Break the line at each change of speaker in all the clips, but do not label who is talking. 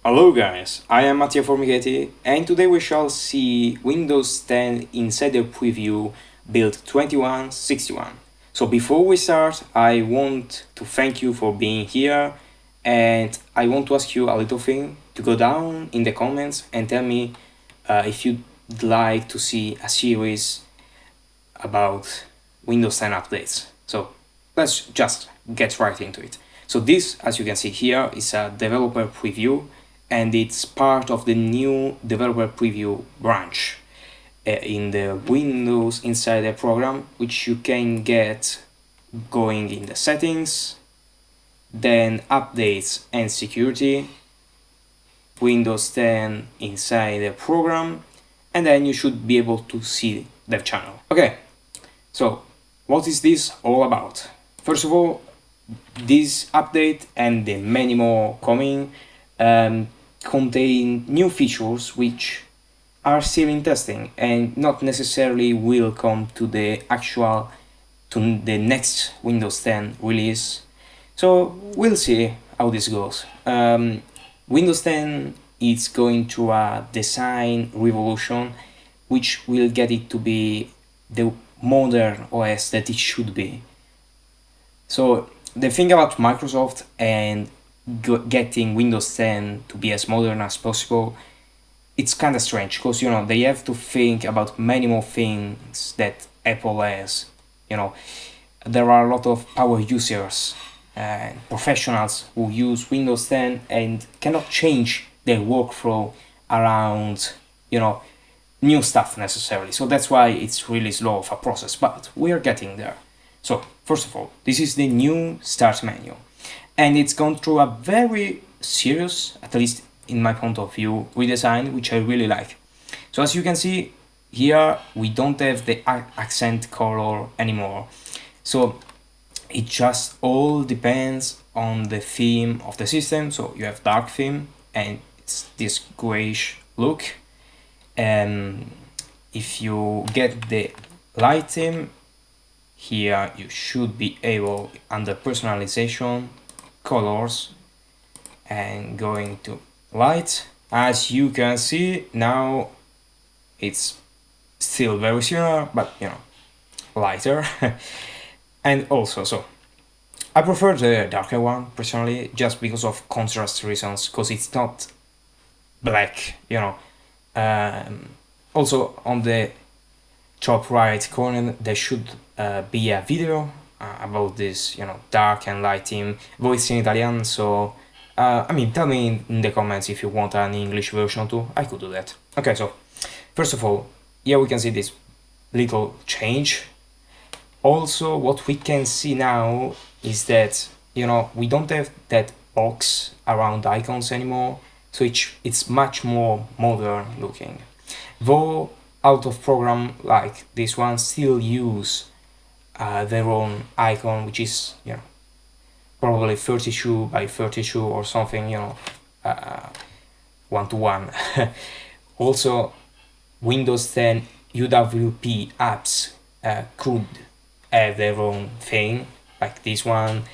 Hello guys, I am Mattia Formichetti and today we shall see Windows 10 Insider Preview build 2161. So before we start, I want to thank you for being here and I want to ask you a little thing to go down in the comments and tell me if you'd like to see a series about Windows 10 updates. So let's just get right into it. So this, as you can see here, is a developer preview and it's part of the new developer preview branch in the Windows Insider program, which you can get going in the settings, then updates and security, Windows 10 Insider program, and then you should be able to see the channel. Okay, so what is this all about? First of all, this update and the many more coming contain new features which are still in testing and not necessarily will come to the next Windows 10 release. So we'll see how this goes. Windows 10 is going through a design revolution which will get it to be the modern OS that it should be. So the thing about Microsoft and getting Windows 10 to be as modern as possible, it's kind of strange because they have to think about many more things that Apple has. There are a lot of power users and professionals who use Windows 10 and cannot change their workflow around new stuff necessarily. So that's why it's really slow of a process, but we're getting there. So first of all, this is the new start menu. And it's gone through a very serious, at least in my point of view, redesign, which I really like. So as you can see here, we don't have the accent color anymore. So it just all depends on the theme of the system. So you have dark theme and it's this grayish look. And if you get the light theme, here you should be able, under personalization, colors, and going to light, as you can see now it's still very similar but lighter. And also, so I prefer the darker one personally just because of contrast reasons, because it's not black. Also on the top right corner there should be a video about this dark and light theme, voiced in Italian. So tell me in the comments if you want an English version too. I could do that. Okay, so first of all, here we can see this little change. Also, what we can see now is that we don't have that box around icons anymore, so it's much more modern looking. Though out of program like this one still use their own icon, which is probably 32 by 32 or something, 1-to-1. Also, Windows 10 UWP apps could have their own thing, like this one.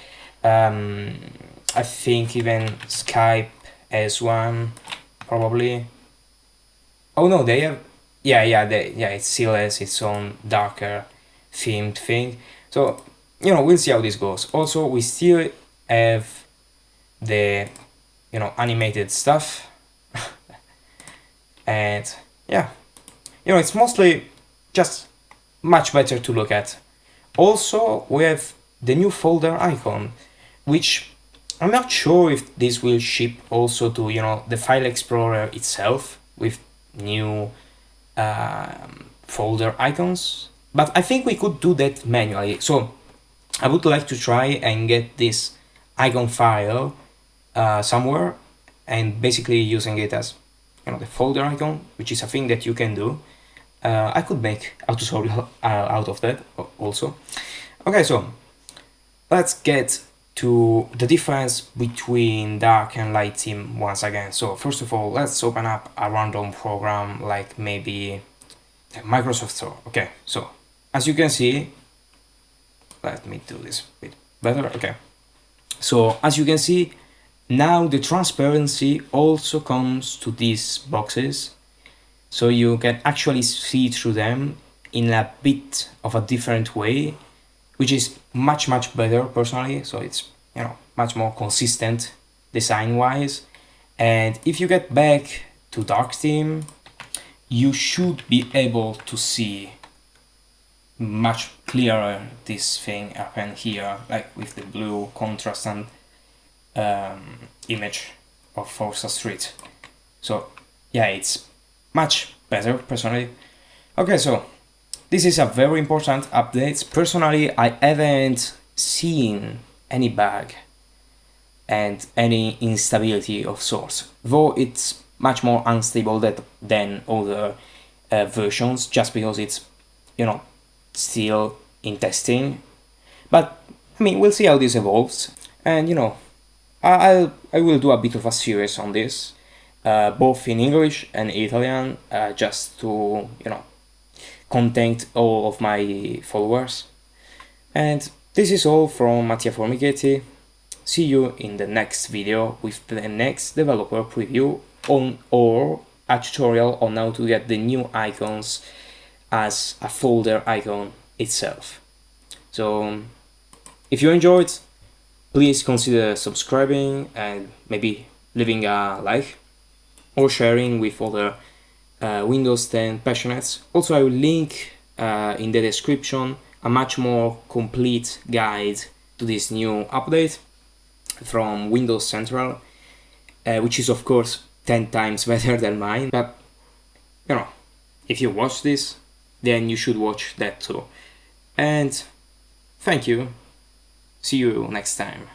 I think even Skype has one, probably. Oh no, they have. It still has its own darker themed thing. So we'll see how this goes. Also, we still have the animated stuff. And it's mostly just much better to look at. Also, we have the new folder icon, which I'm not sure if this will ship also to the file explorer itself with new folder icons, but I think we could do that manually. So I would like to try and get this icon file somewhere and basically using it as the folder icon, which is a thing that you can do. I could make a tutorial out of that also. Okay, so let's get to the difference between dark and light theme once again. So first of all, let's open up a random program like maybe Microsoft Store. Okay, so as you can see, let me do this a bit better. Okay, so as you can see, Now the transparency also comes to these boxes, so you can actually see through them in a bit of a different way, which is much better personally. So it's, you know, much more consistent design wise. And if you get back to dark theme, you should be able to see much clearer this thing happen here, like with the blue contrast and image of Forza Street. So yeah, it's much better personally. Okay, so this is a very important update. Personally, I haven't seen any bug and any instability of sorts, though it's much more unstable than other versions, just because it's, you know, still in testing. But I mean, we'll see how this evolves, and you know, I will do a bit of a series on this, both in English and Italian, just to, you know, content all of my followers. And this is all from Mattia Formichetti. See you in the next video with the next developer preview on, or a tutorial on how to get the new icons as a folder icon itself. So if you enjoyed, please consider subscribing and maybe leaving a like or sharing with other Windows 10 passionates. Also, I will link in the description a much more complete guide to this new update from Windows Central, which is of course 10 times better than mine. But you know, if you watch this, then you should watch that too. And thank you. See you next time.